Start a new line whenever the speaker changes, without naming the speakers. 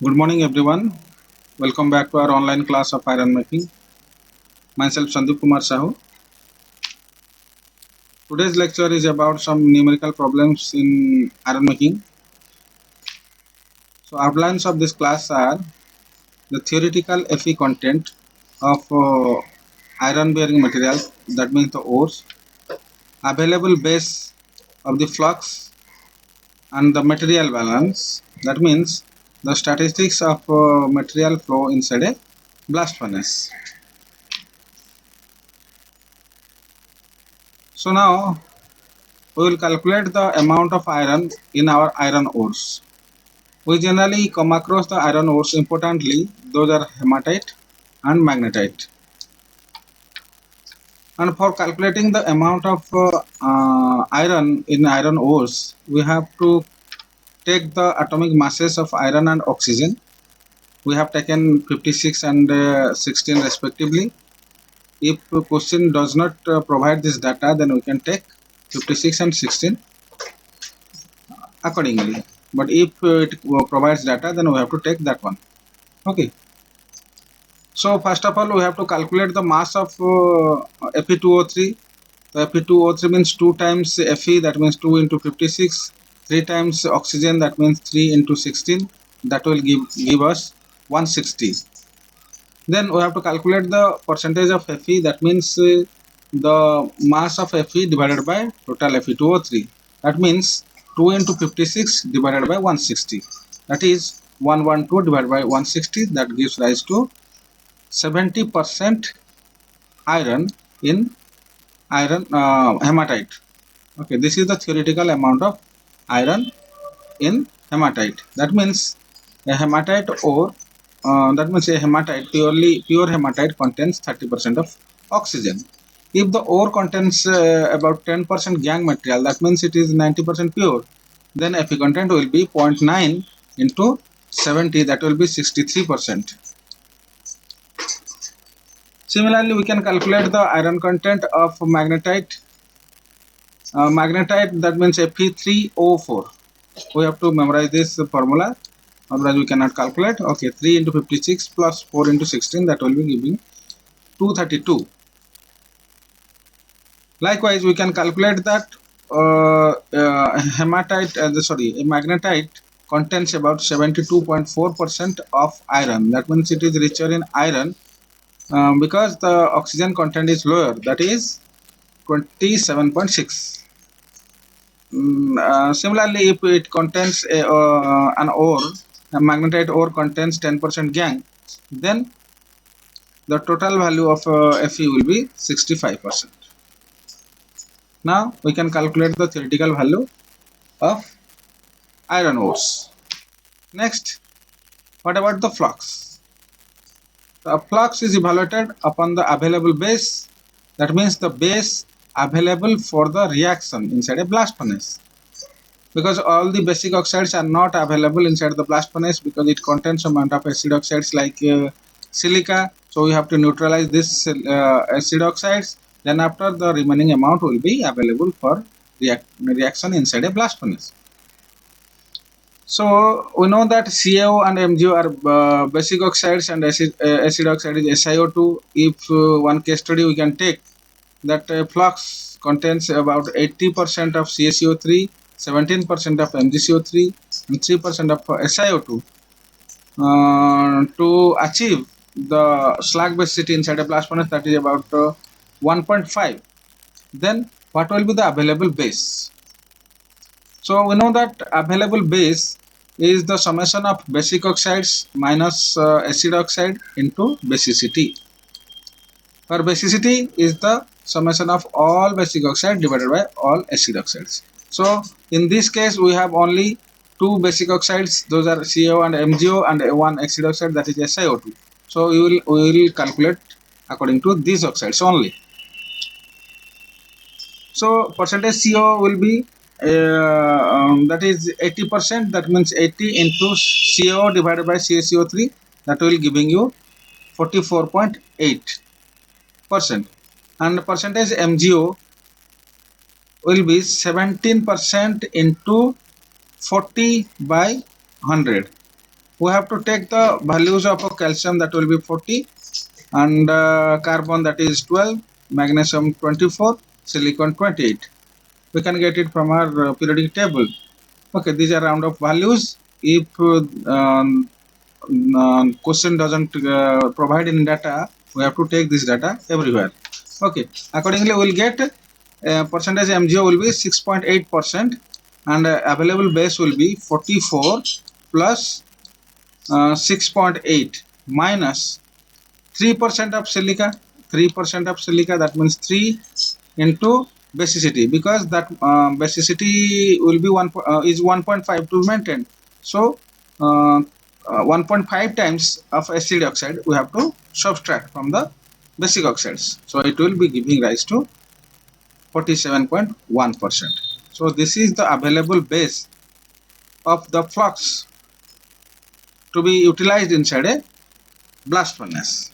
Good morning, everyone. Welcome back to our online class of iron making. Myself, Sandeep Kumar Sahu. Today's lecture is about some numerical problems in iron making. So, outlines of this class are the theoretical Fe content of iron bearing materials, that means the ores, available base of the flux, and the material balance, that means the statistics of material flow inside a blast furnace. So, now we will calculate the amount of iron in our iron ores. We generally come across the iron ores importantly, those are hematite and magnetite. And for calculating the amount of iron in iron ores, we have to take the atomic masses of iron and oxygen. We have taken 56 and 16 respectively. If the question does not provide this data, then we can take 56 and 16 accordingly. But if it provides data, then we have to take that one. Okay. So first of all, we have to calculate the mass of Fe2O3. So Fe2O3 means 2 times Fe, that means 2 into 56. 3 times oxygen, that means 3 into 16. That will give us 160. Then we have to calculate the percentage of Fe. That means the mass of Fe divided by total Fe2O3. That means 2 into 56 divided by 160. That is 112 divided by 160. That gives rise to 70% iron in hematite. Okay, this is the theoretical amount of iron in hematite. That means a hematite ore, that means a hematite, pure hematite contains 30% of oxygen. If the ore contains about 10% gangue material, that means it is 90% pure, then Fe content will be 0.9 into 70, that will be 63%. Similarly, we can calculate the iron content of magnetite. Magnetite, that means Fe3O4. We have to memorize this formula, otherwise we cannot calculate. Okay, 3 into 56 plus 4 into 16, that will be giving 232. Likewise, we can calculate that magnetite contains about 72.4% of iron. That means it is richer in iron because the oxygen content is lower, that is 27.6. Similarly, if it contains an ore, a magnetite ore contains 10% gangue, then the total value of Fe will be 65%. Now we can calculate the theoretical value of iron ores. Next, what about the flux? The flux is evaluated upon the available base, that means the base available for the reaction inside a blast furnace. Because all the basic oxides are not available inside the blast furnace because it contains some amount of acid oxides like silica. So we have to neutralize this acid oxides. Then after, the remaining amount will be available for reaction inside a blast furnace. So we know that CaO and MgO are basic oxides and acid oxide is SiO2. If one case study we can take that flux contains about 80% of CaCO3, 17% of MgCO3 and 3% of SiO2. To achieve the slag basicity inside a blast furnace, that is about 1.5. Then what will be the available base? So we know that available base is the summation of basic oxides minus acid oxide into basicity, where basicity is the summation of all basic oxide divided by all acid oxides. So in this case we have only two basic oxides, those are CaO and MgO, and one acid oxide, that is SiO2. So we will calculate according to these oxides only. So percentage CO will be that is 80%, that means 80 into CO divided by CaCO3, that will giving you 44.8%. And percentage MgO will be 17% into 40 by 100. we have to take the values of calcium, that will be 40, and carbon, that is 12, magnesium 24, silicon 28. We can get it from our periodic table. Okay, these are round of values. If question doesn't provide any data, we have to take this data everywhere. Okay, accordingly we will get percentage MgO will be 6.8%, and available base will be 44 plus 6.8 minus 3% of silica. 3% of silica, that means 3 into basicity, because that basicity will be is 1.5 to maintain. So 1.5 times of acid oxide we have to subtract from the basic oxides. So it will be giving rise to 47.1%. So this is the available base of the flux to be utilized inside a blast furnace.